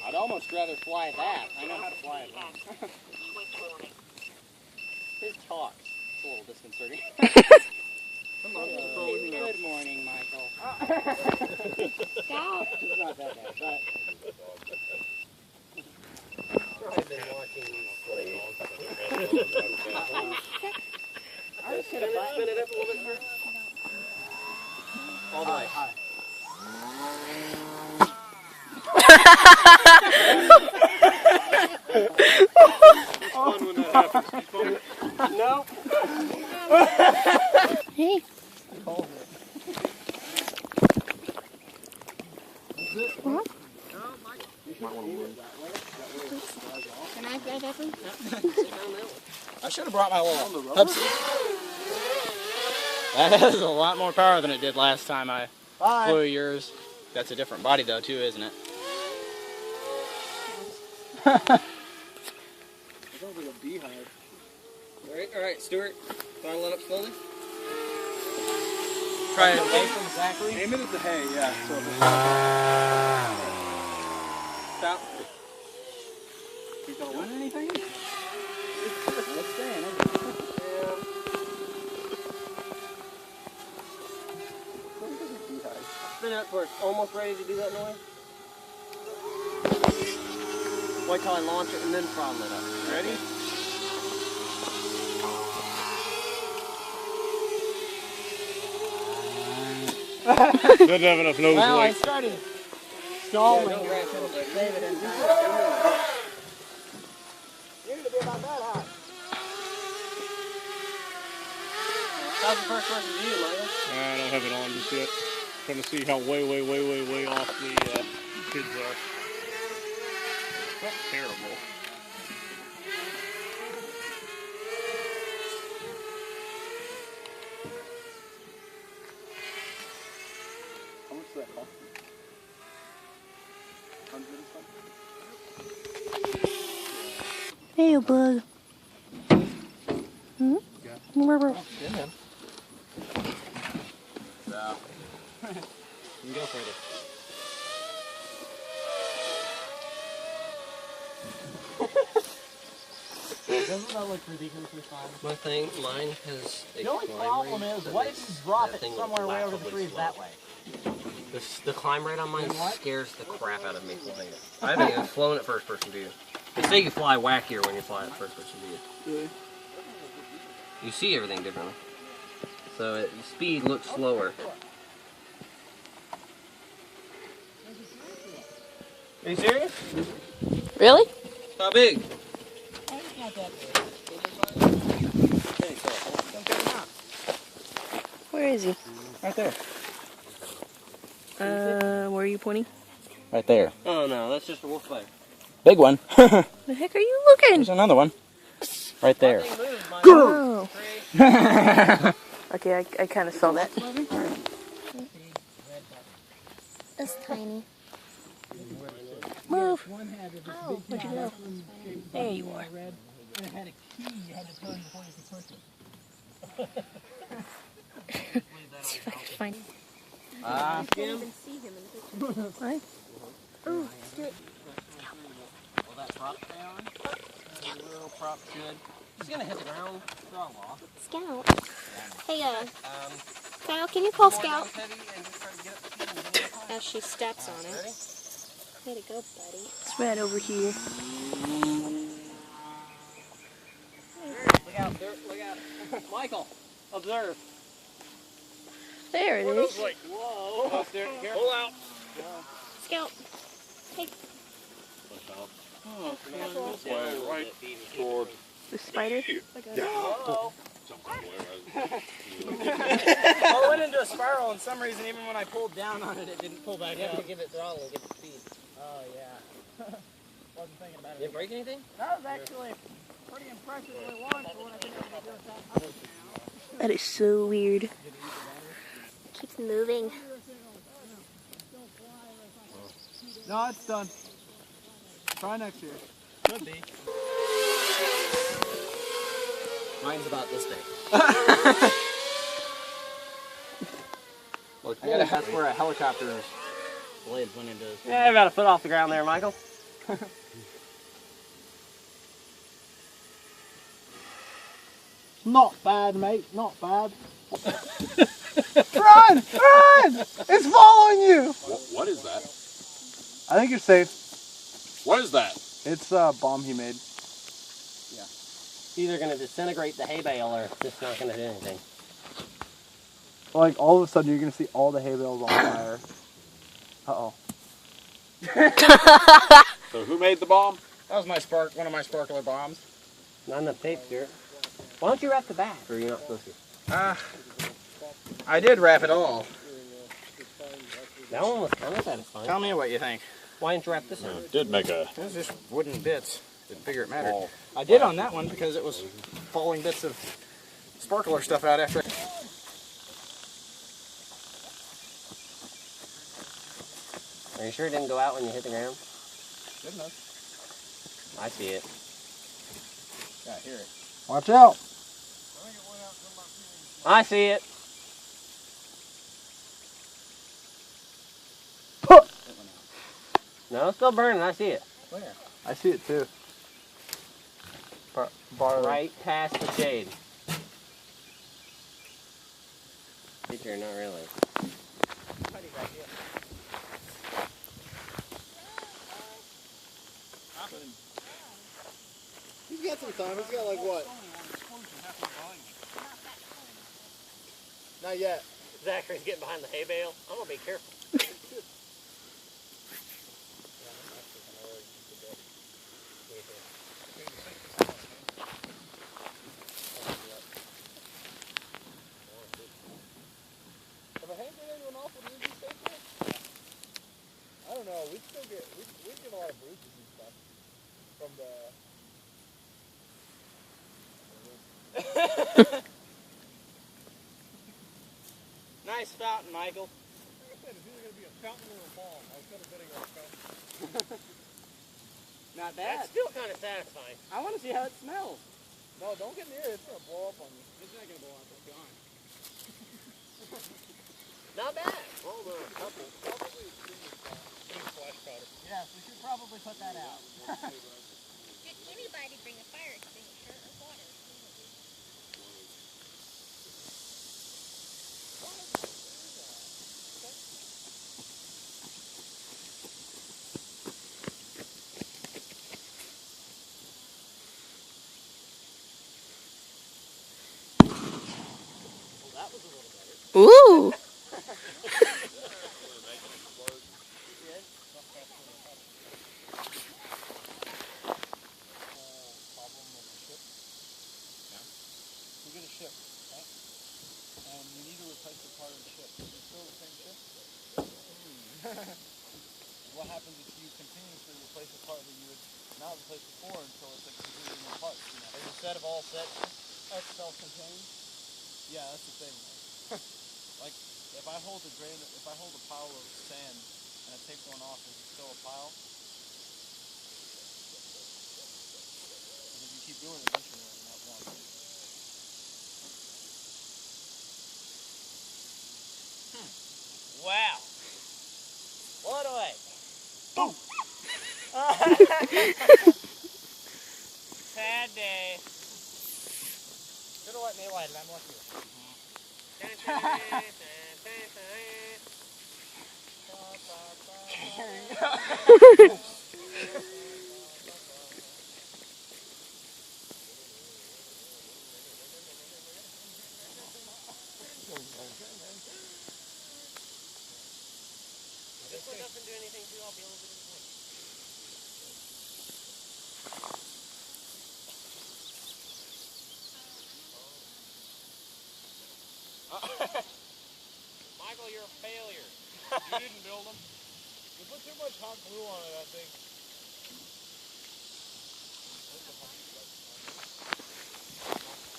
I'd almost rather fly that. I know how to fly it. His talk's a little disconcerting. Good morning, Michael. Scout. It's not that bad, but... I've been watching you play. I should have spin it up a little bit more. All the way. High. It's fun when that happens. No. Hey. What? Can I grab that one? I should have brought my little Pepsi. That has a lot more power than it did last time I flew yours. That's a different body though too, isn't it? It sounds like a beehive. Alright, Stuart. Throttle it up slowly. Try it away from Zachary. Aim it at the hay, yeah. Stop. You gonna win anything? Let's stay. Spin out for almost ready to do that noise. Wait till I launch it and then throttle it up. Ready? Doesn't have enough nose Well, I weight. started stalling. Save it in time. You're going to be about that high. How's the first person to you, Michael? I don't have it on just yet. Trying to see how way off the kids are. That's terrible. How much does that cost? 100 or something? Hey, you bug. Hmm? Yeah. Remember? Yeah, man. So, you can go for it. Doesn't that look ridiculously fine? Mine has a The only problem is, what if you drop it somewhere way over the trees that way? The climb rate on mine scares the crap out of me flying it. I haven't even flown it first person view. They say you fly wackier when you fly it first person view. Really? You see everything differently. So the speed looks slower. Are you serious? Really? How big? Where is he? Right there. Where are you pointing? Right there. Oh no, that's just a wolf bite. Big one. The heck are you looking? There's another one. Right there. Oh. Okay, I kind of saw that. It's tiny. Move. Oh, where'd you go? There you are. See if I can find him. What? Oh, do it. Will that prop stay on? The little prop should. He's gonna hit the ground. Throttle off. Scout. Hey, Scout, can you call Scout? As she steps on it. Way to go, buddy. It's right over here. Look out, Stuart. Look out. Michael, observe. There it is. Whoa. Oh, Stuart, here. Pull out. Scout. Hey. Oh, this way, right toward. The spider? Whoa. I went into a spiral, and for some reason, even when I pulled down on it, it didn't pull back up. You have to give it throttle and get the speed. Oh, yeah. Wasn't thinking about it. Did it break anything? That was actually pretty impressively launched for what I've been able to do with that. That is so weird. It keeps moving. No, it's done. Try next year. Could be. Mine's about this big. That's where a helicopter's blades went into. Yeah, about a foot off the ground there, Michael. Not bad, mate. Not bad. Run! Run! It's following you! What is that? I think you're safe. What is that? It's a bomb he made. It's either going to disintegrate the hay bale or it's just not going to do anything. Like, all of a sudden, you're going to see all the hay bales on fire. Uh-oh. So who made the bomb? That was one of my sparkler bombs. Not enough tape, Stuart. Why don't you wrap the back? Or you're not supposed to? I did wrap it all. That one was kind of satisfying. Tell me what you think. Why didn't you wrap this one? It did make a... It was just wooden bits. Didn't figure it mattered. I did on that one because it was falling bits of sparkler stuff out after. Are you sure it didn't go out when you hit the ground? Good enough. I see it. Yeah, I hear it. Watch out! I see it. No, it's still burning. I see it. Where? I see it too. Right past the shade. Picture, not really. He's got some time. He's got like what? Not yet. Zachary's getting behind the hay bale. I'm gonna be careful. If a hand grenade went off, would we be safe there? I don't know. We'd still get a lot of bruises and stuff from the. Nice fountain, Michael. Like I said, it's either going to be a fountain or a bomb. I was kind of betting on a fountain. Not bad. That's still kind of satisfying. I want to see how it smells. No, don't get near it. It's going to blow up on you. It's not going to blow up. It's gone. Not bad. Hold on. Probably flash powder. Yes, we should probably put that out. Did anybody bring a fire extinguisher or water? Ooh. We get a ship, right? And you need to replace the part of the ship. Is it still the same ship? What happens if you continuously replace a part that you would not replace before until it's like completely new parts? You know? Is a set of all sets Self-contained? Yeah, that's the thing. Like, if I hold a pile of sand and I take one off, is it still a pile? Because if you keep doing it, eventually it'll not one. Wow. What a way. Boom! Sad day. Should have let me light it. I'm lucky. This one doesn't do anything too, I'll be a little bit disappointed. Michael, you're a failure. You didn't build them. You put too much hot glue on it, I think.